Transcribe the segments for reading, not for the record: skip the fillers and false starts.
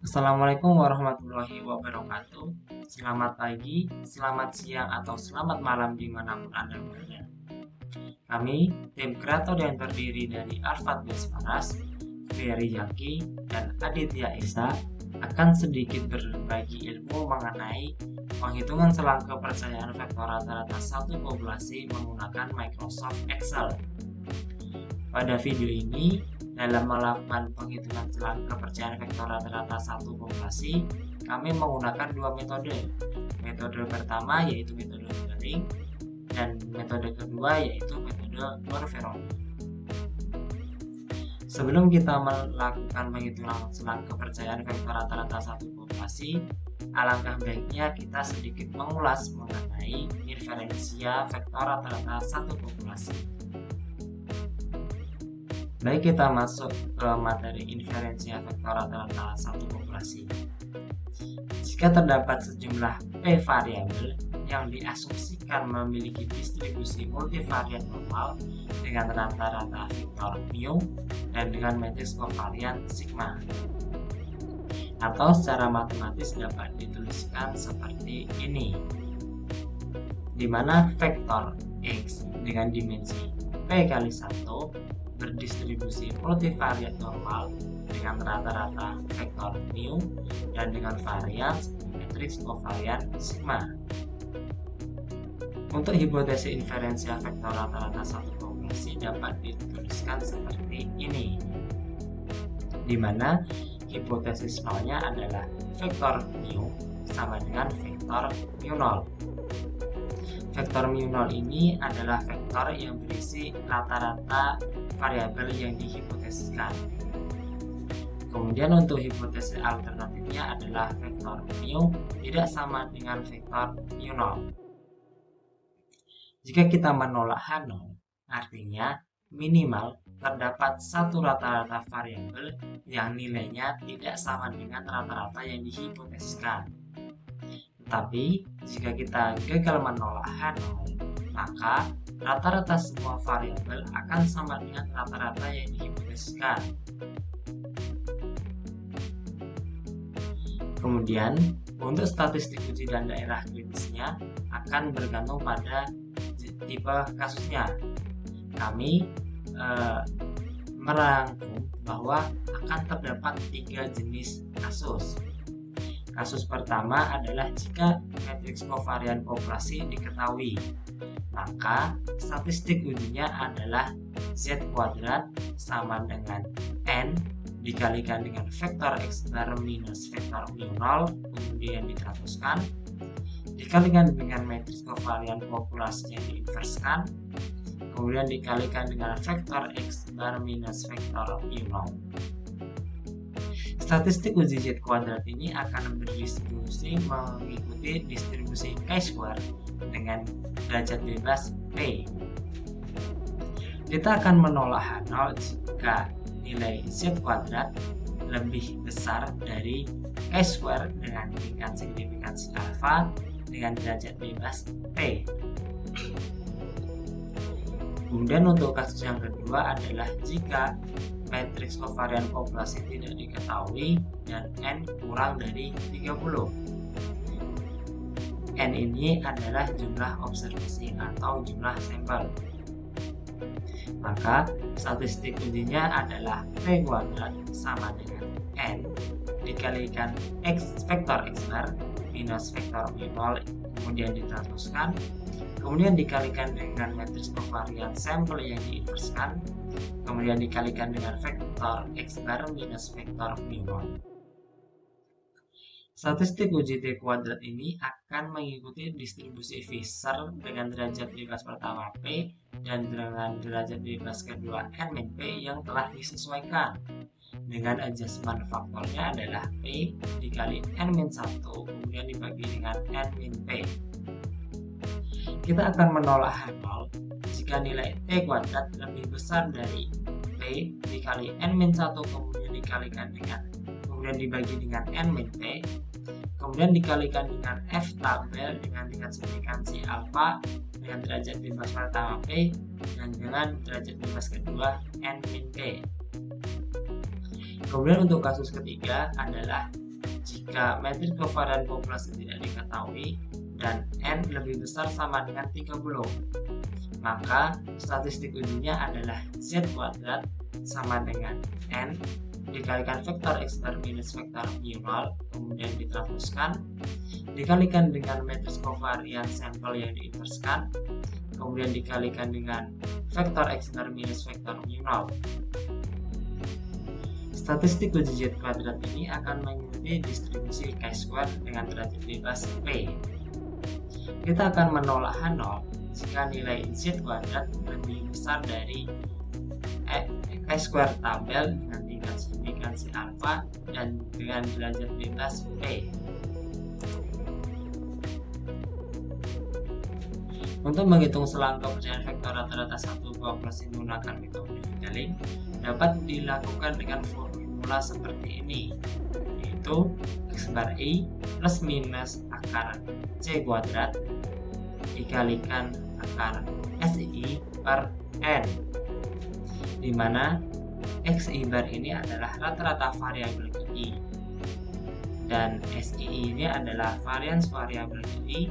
Assalamualaikum warahmatullahi wabarakatuh. Selamat pagi, selamat siang, atau selamat malam dimanapun Anda berada. Kami, tim kreator yang terdiri dari Arfad Besparas, Ferry Yaki, dan Aditya Isa, akan sedikit berbagi ilmu mengenai penghitungan selang kepercayaan vektor rata-rata satu populasi menggunakan Microsoft Excel. Pada video ini, dalam melakukan penghitungan selang kepercayaan vektor rata-rata satu populasi, kami menggunakan dua metode. Metode pertama yaitu metode modeling, dan metode kedua yaitu metode Moore-Veroni. Sebelum kita melakukan penghitungan selang kepercayaan vektor rata-rata satu populasi, alangkah baiknya kita sedikit mengulas mengenai inferensia vektor rata-rata satu populasi. Baik, kita masuk ke materi inferensia vektor rata-rata satu populasi. Jika terdapat sejumlah P variabel yang diasumsikan memiliki distribusi multivariat normal dengan rata-rata vektor mu dan dengan matriks kovarian sigma, atau secara matematis dapat dituliskan seperti ini, di mana vektor X dengan dimensi P kali 1 berdistribusi multivariat normal dengan rata-rata vektor mu dan dengan varians matriks kovarian sigma. Untuk hipotesis inferensia vektor rata-rata satu populasi dapat dituliskan seperti ini, di mana hipotesis nolnya adalah vektor mu sama dengan vektor mu0. Vektor mu0 ini adalah vektor yang berisi rata-rata variabel yang dihipotesiskan. Kemudian untuk hipotesis alternatifnya adalah vektor mu tidak sama dengan vektor mu0. Jika kita menolak H0, artinya minimal terdapat satu rata-rata variabel yang nilainya tidak sama dengan rata-rata yang dihipotesiskan. Tetapi, jika kita gagal menolak H0, maka rata-rata semua variabel akan sama dengan rata-rata yang dihipotesiskan. Kemudian, untuk statistik uji dan daerah kritisnya akan bergantung pada tipe kasusnya. Kami merangkum bahwa akan terdapat 3 jenis kasus. Kasus pertama adalah jika matriks kovarian populasi diketahui, maka statistik ujinya adalah Z kuadrat sama dengan N dikalikan dengan vektor X bar minus vektor mu0 kemudian diteruskan, dikalikan dengan matriks kovarian populasi yang diinverskan, kemudian dikalikan dengan vektor X bar minus vektor mu0. Statistik uji Z kuadrat ini akan berdistribusi mengikuti distribusi chi-square dengan derajat bebas P. Kita akan menolak H0 jika nilai Z kuadrat lebih besar dari chi-square dengan tingkat signifikansi alfa dengan derajat bebas P. Kemudian untuk kasus yang kedua adalah jika matriks kovarian populasi tidak diketahui dan N kurang dari 30. N ini adalah jumlah observasi atau jumlah sampel. Maka statistik ujinya adalah P kuadrat sama dengan N dikalikan vektor X bar minus vektor mu0 kemudian diteruskan, kemudian dikalikan dengan matriks kovarian sampel yang diinverskan, kemudian dikalikan dengan vektor X bar minus vektor mu0. Statistik uji T kuadrat ini akan mengikuti distribusi Fisher dengan derajat bebas pertama P dan dengan derajat bebas kedua N-P yang telah disesuaikan. Dengan adjustment faktornya adalah P dikali N-1 kemudian dibagi dengan N-P. Kita akan menolak H0 jika nilai T kuadrat lebih besar dari P dikali N-1 kemudian dikalikan dengan kemudian dibagi dengan N-P kemudian dikalikan dengan F tabel dengan tingkat signifikansi alfa dengan derajat bebas pertama P dan dengan derajat bebas kedua N-P. Kemudian untuk kasus ketiga adalah Jika metrik kovarian populasi tidak diketahui dan N lebih besar sama dengan 30, maka statistik ujinya adalah Z kuadrat sama dengan N dikalikan vektor X bar minus vektor mu0, kemudian ditranspozkan, dikalikan dengan matriks kovarian sampel yang diinverskan, kemudian dikalikan dengan vektor X bar minus vektor mu0. Statistik uji Z kuadrat ini akan mengikuti distribusi chi-square dengan derajat bebas P. Kita akan menolak H0 jika nilai Z kuadrat lebih besar dari chi-square tabel dengan tingkat signifikansi alfa dan dengan derajat bebas P. Untuk menghitung selang kepercayaan vektor rata-rata satu populasi menggunakan metode modeling dapat dilakukan dengan formula seperti ini, yaitu X bar I plus minus akar C kuadrat dikalikan akar SI per N, di mana XI bar ini adalah rata-rata variabel I dan SI ini adalah varians variabel I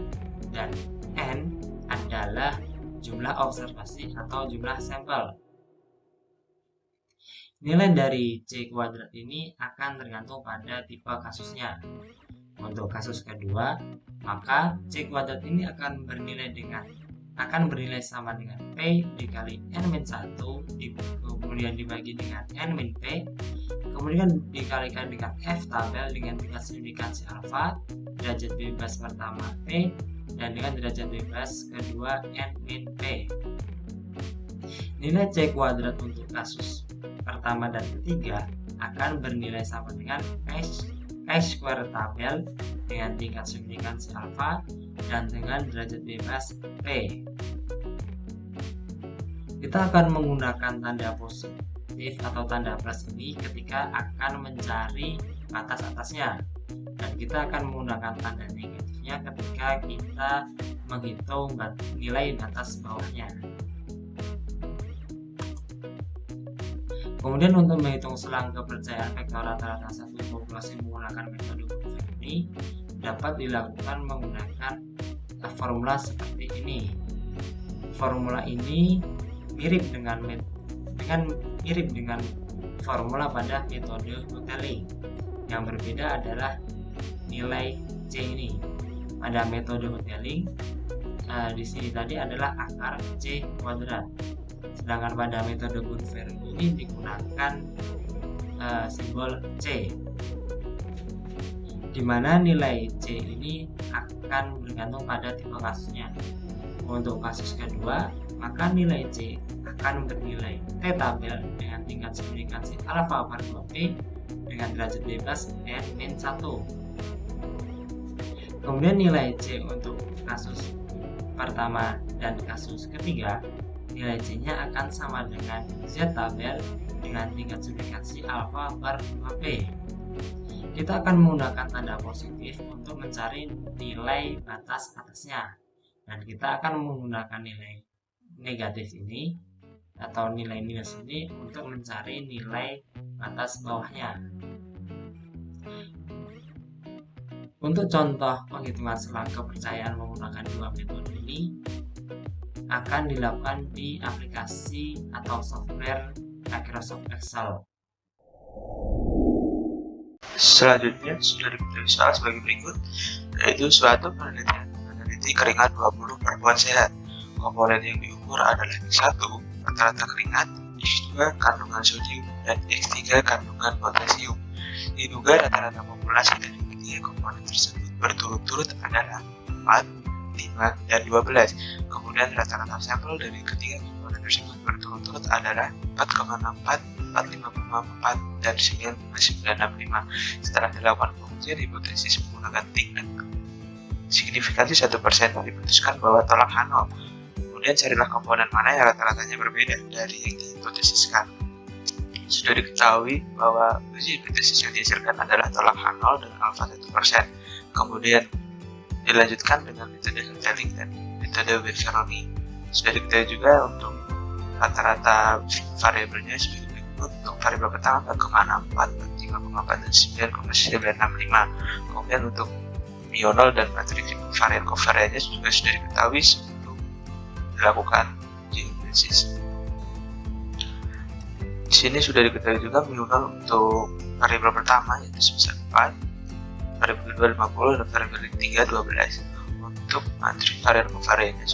dan N adalah jumlah observasi atau jumlah sampel. Nilai dari C kuadrat ini akan tergantung pada tipe kasusnya. Untuk kasus kedua, maka C kuadrat ini akan bernilai sama dengan P dikali N-1 kemudian dibagi dengan N-P, kemudian dikalikan dengan F tabel dengan tingkat signifikansi alfa, derajat bebas pertama P, dan dengan derajat bebas kedua N-P. Nilai C kuadrat untuk kasus pertama dan ketiga akan bernilai sama dengan chi-square tabel dengan tingkat signifikansi alfa dan dengan derajat bebas P. Kita akan menggunakan tanda positif atau tanda plus ini ketika akan mencari batas atasnya, dan kita akan menggunakan tanda negatifnya ketika kita menghitung nilai batas bawahnya. Kemudian untuk menghitung selang kepercayaan vektor rata-rata satu populasi menggunakan metode Moodle ini dapat dilakukan menggunakan formula seperti ini. Formula ini mirip dengan formula pada metode modeling. Yang berbeda adalah nilai C ini. Pada metode modeling di sini tadi adalah akar C kuadrat. Sedangkan pada metode Bonfer ini digunakan simbol C, di mana nilai C ini akan bergantung pada tipe kasusnya. Untuk kasus kedua, maka nilai C akan bernilai T tabel dengan tingkat signifikansi alfa per 2P dengan derajat bebas N-1. Kemudian nilai C untuk kasus pertama dan kasus ketiga, nilai C-nya akan sama dengan Z tabel dengan tingkat signifikansi alfa per 2P. Kita akan menggunakan tanda positif untuk mencari nilai batas atasnya, dan kita akan menggunakan nilai negatif ini atau nilai minus ini untuk mencari nilai batas bawahnya. Untuk contoh penghitungan selang kepercayaan menggunakan dua metode ini akan dilakukan di aplikasi atau software Microsoft Excel. Selanjutnya sudah diberi soal sebagai berikut, yaitu suatu penelitian meneliti keringat 20 perempuan sehat. Komponen yang diukur adalah X1 rata-rata keringat, X2 kandungan sodium, dan X3 kandungan potasium. Diduga rata-rata populasi dari ketiga komponen tersebut berturut-turut adalah 4, 5, dan 12. Kemudian rata-rata sampel dari ketiga komponen tersebut berturut-turut adalah 4,64, 4,54, dan 9,965. Setelah dilakukan pengujian hipotesis menggunakan tingkat signifikansi 1%, diputuskan bahwa tolak H0. Kemudian carilah komponen mana yang rata-ratanya berbeda dari yang dihipotesiskan. Sudah diketahui bahwa uji hipotesis yang dihasilkan adalah tolak H0 dan alfa 1%. Kemudian dilanjutkan dengan metode Hotelling dan metode Beveroni. Sudah diketahui juga untuk rata-rata variabelnya sudah untuk variabel pertama 4,64, 3,4, dan 9,965. Kemudian untuk Mio0 dan matriks varian covariannya juga sudah diketahui sebelum dilakukan geodesis. Di sini sudah diketahui juga Mio0 untuk variabel pertama yaitu sebesar 4, variabel kedua 50, dan variabel ketiga 12. Untuk matriks varian covariannya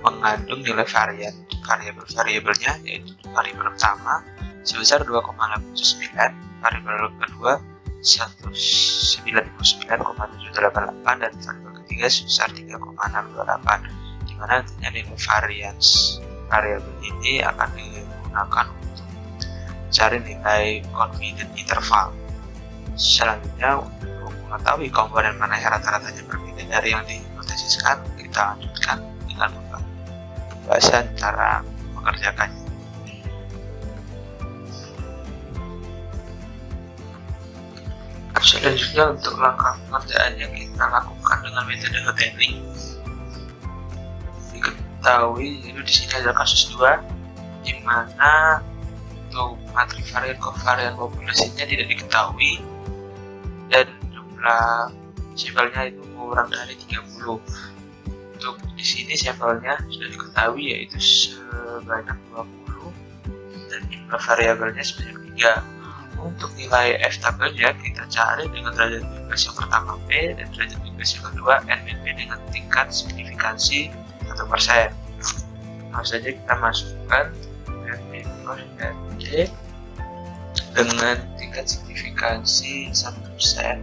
mengandung nilai variabelnya yaitu variabel pertama sebesar 2,89, variabel kedua 199,788, dan variabel ketiga sebesar 3,628, di mana nantinya nilai variabel ini akan digunakan untuk mencari nilai confidence interval. Selanjutnya, untuk mengetahui komponen mana yang rata-ratanya berbeda dari yang dihipotesiskan, kita lanjutkan dengan pembahasan cara mengerjakannya. Selanjutnya, untuk langkah pengerjaan yang kita lakukan dengan metode Hotelling, diketahui yaitu di sini ada kasus 2, di mana untuk matriks varian covarian populasinya tidak diketahui dan jumlah sampelnya itu kurang dari 30. Untuk di sini sampelnya sudah diketahui yaitu sebanyak 20 dan jumlah variabelnya sebanyak 3. Untuk nilai F tabelnya kita cari dengan derajat bebas yang pertama P dan derajat bebas yang kedua NBP dengan tingkat signifikansi 1%. Langsung saja kita masukkan NB plus ND dengan tingkat signifikansi 1%.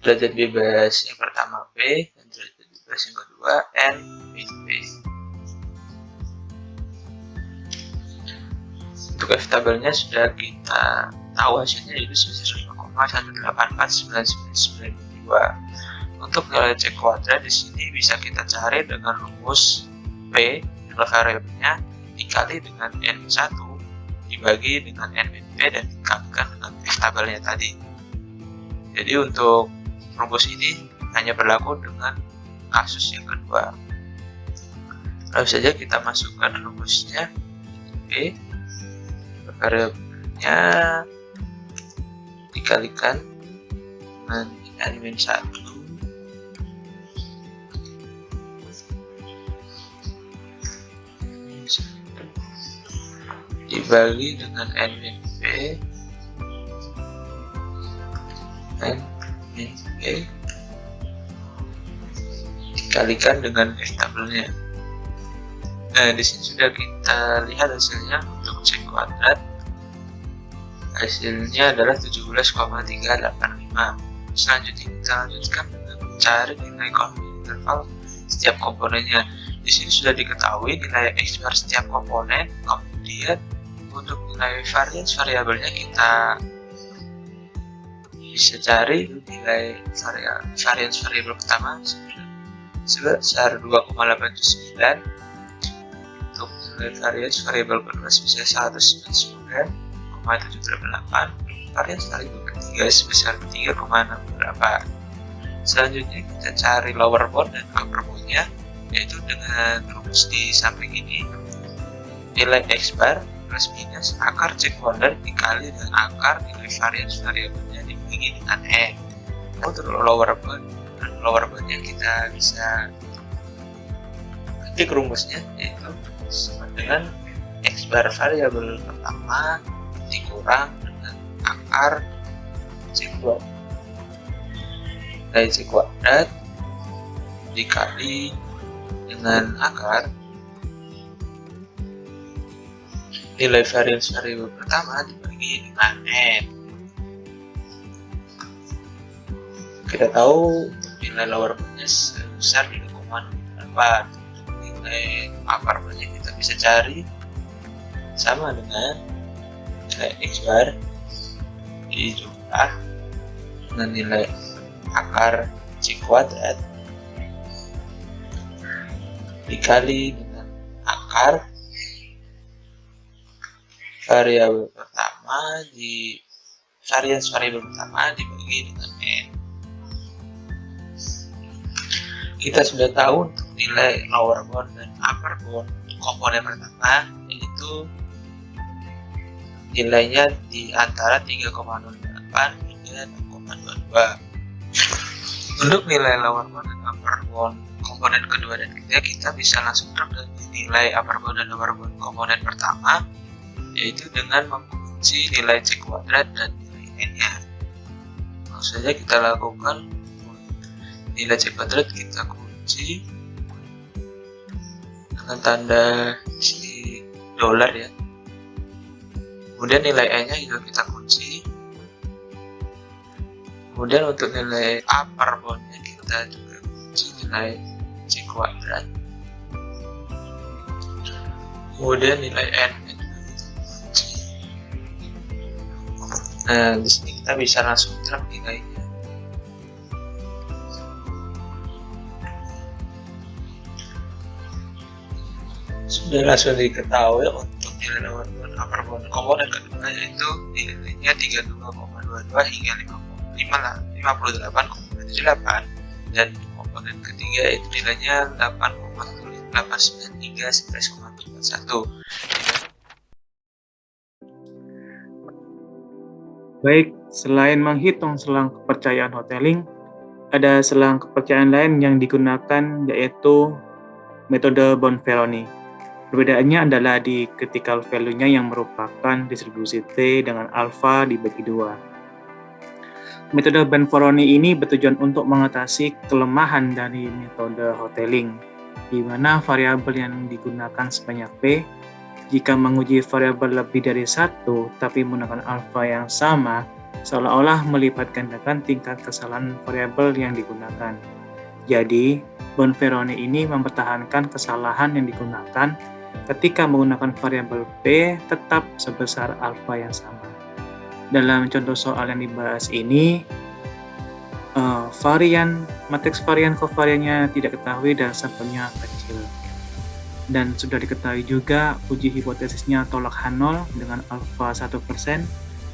Derajat bebas yang pertama P dan derajat bebas yang kedua NBP. Untuk F tabelnya sudah kita tahu hasilnya yaitu sebesar 5,1849992. Untuk nilai C kuadrat di sini bisa kita cari dengan rumus P nilai variabelnya dikali dengan N1 dibagi dengan NBP dan dikalikan dengan F tabelnya tadi. Jadi untuk rumus ini hanya berlaku dengan kasus yang kedua. Lalu saja kita masukkan rumusnya. P variabelnya dikalikan dengan N-1 dibagi dengan NBP dikalikan dengan F tabelnya. Nah, di sini sudah kita lihat hasilnya. Untuk C kuadrat hasilnya adalah 17,385. Selanjutnya kita lanjutkan dengan mencari nilai confidence interval setiap komponennya. Di sini sudah diketahui nilai X bar setiap komponen. Kemudian untuk nilai variabelnya kita bisa cari nilai variabel pertama sebesar 2,89. Untuk nilai variabel kedua sebesar 199,788, variabel ketiga sebesar 3,628. Selanjutnya kita cari lower bound dan upper boundnya, yaitu dengan rumus di samping ini nilai X bar plus minus akar C kuadrat dikali dengan akar nilai variabelnya dibagi dengan N. Untuk lower boundnya kita bisa ketik rumusnya yaitu sama dengan X bar variabel pertama dikurang dengan akar C kuadrat dari C kuadrat dikali dengan akar nilai variabel pertama dibagi dengan N. Kita tahu nilai lower boundnya sebesar 3,4. Nilai upper boundnya kita bisa cari sama dengan nilai X bar dijumlah dengan nilai akar C kuadrat dikali dengan akar variabel pertama variabel pertama dibagi dengan N. Kita sudah tahu untuk nilai lower bound dan upper bound komponen pertama itu nilainya di antara 3,08 hingga 6,22. Untuk nilai lower bound dan upper bound komponen kedua dan ketiga, kita bisa langsung drop dari nilai upper bound dan lower bound komponen pertama, yaitu dengan mengunci nilai C kuadrat dan nilai N-nya. Langsung saja kita lakukan. Nilai C kuadrat kita kunci dengan tanda isi dolar ya. Kemudian nilai N-nya juga kita kunci. Kemudian untuk nilai upper bound-nya kita juga kunci nilai C kuadrat. Kemudian nilai N-nya juga kita kunci. Nah, di sini kita bisa langsung terap nilainya. Sudah langsung diketahui untuk nilai lower bound upper bound komponen kedua, yaitu nilainya 32,22 hingga 58,78 dan komponen ketiga itu nilainya 8,89 hingga 11,41. Baik, selain menghitung selang kepercayaan hoteling, ada selang kepercayaan lain yang digunakan, yaitu metode Bonferroni. Perbedaannya adalah di critical value-nya yang merupakan distribusi T dengan alfa dibagi 2. Metode Bonferroni ini bertujuan untuk mengatasi kelemahan dari metode hoteling, di mana variabel yang digunakan sebanyak P. Jika menguji variabel lebih dari 1 tapi menggunakan alfa yang sama, seolah-olah melipat gandakan tingkat kesalahan variabel yang digunakan. Jadi, Bonferroni ini mempertahankan kesalahan yang digunakan ketika menggunakan variabel P tetap sebesar alfa yang sama. Dalam contoh soal yang dibahas ini, matriks varian kovariannya tidak diketahui dan sampelnya kecil. Dan sudah diketahui juga uji hipotesisnya tolak H0 dengan alfa 1%,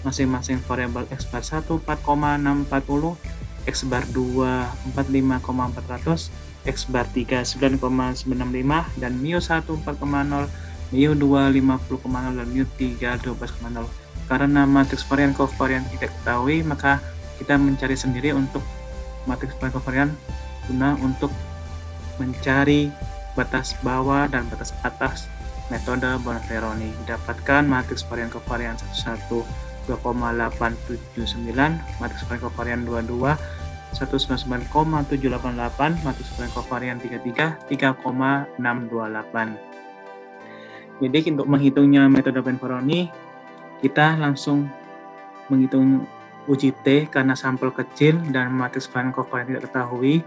masing-masing variabel X bar 1 4,640, X bar 2 45,400, X bar 3 9,965, dan mu 1 4,0, mu 2 50,0, dan mu 3 12,0. Karena matriks varian kovarian tidak diketahui, maka kita mencari sendiri untuk matriks varian kovarian guna untuk mencari batas bawah dan batas atas metode Bonferroni. Didapatkan matriks varian kovarian 11 2,879, matriks varian kovarian 22 199,788, matriks varian kovarian 33 3,628. Jadi untuk menghitungnya metode Bonferroni, kita langsung menghitung uji T karena sampel kecil dan matriks varian kovarian tidak ketahui,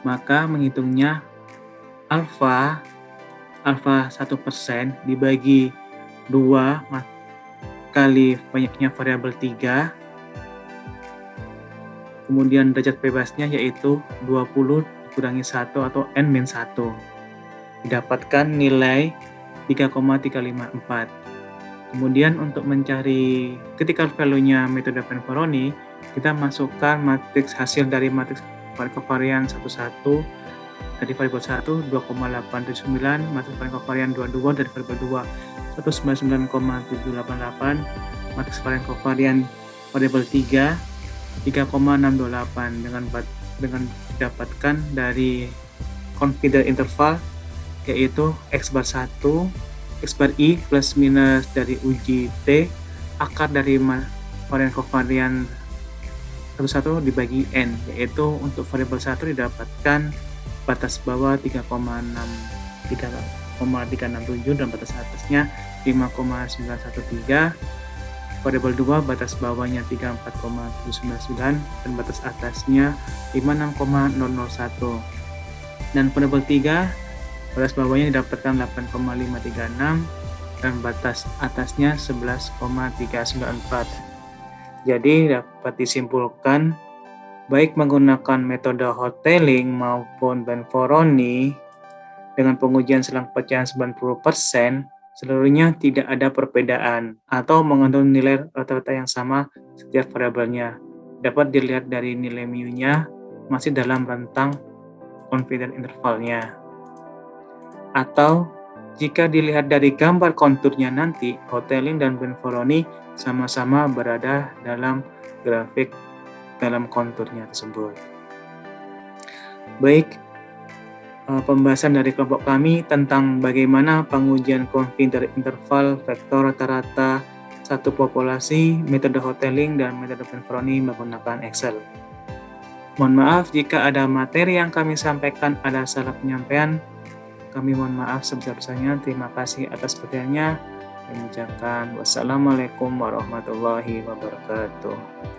maka menghitungnya alfa 1% dibagi 2 kali banyaknya variabel 3, kemudian derajat bebasnya yaitu 20 dikurangi 1 atau N-1, didapatkan nilai 3,354. Kemudian untuk mencari critical value-nya metode Bonferroni, kita masukkan matriks hasil dari matriks kovarian 11 dari variabel 1 2,879, matriks varian kovarian 22 dari variabel 2 199,788, matriks varian kovarian variabel 3 3,628 dengan didapatkan dari confidence interval yaitu X bar 1, X bar I plus minus dari uji T, akar dari varian kovarian 11 dibagi N, yaitu untuk variabel 1 didapatkan batas bawah 3,367 dan batas atasnya 5,913. Variabel 2 batas bawahnya 34,799 dan batas atasnya 56,001. Dan variabel 3 batas bawahnya didapatkan 8,536 dan batas atasnya 11,394. Jadi dapat disimpulkan baik menggunakan metode hoteling maupun Bonferroni dengan pengujian selang kepercayaan 90%, seluruhnya tidak ada perbedaan atau mengandung nilai rata-rata yang sama setiap variabelnya. Dapat dilihat dari nilai mu-nya masih dalam rentang confidence intervalnya. Atau Jika dilihat dari gambar konturnya nanti, Hotelling dan Benvoloni sama-sama berada dalam grafik dalam konturnya tersebut. Baik, pembahasan dari kelompok kami tentang bagaimana pengujian confidence interval vektor rata-rata satu populasi, metode Hotelling dan metode Benvoloni menggunakan Excel. Mohon maaf jika ada materi yang kami sampaikan ada salah penyampaian. Kami mohon maaf sebesar-besarnya. Terima kasih atas perhatiannya. Kami ucapkan wassalamualaikum warahmatullahi wabarakatuh.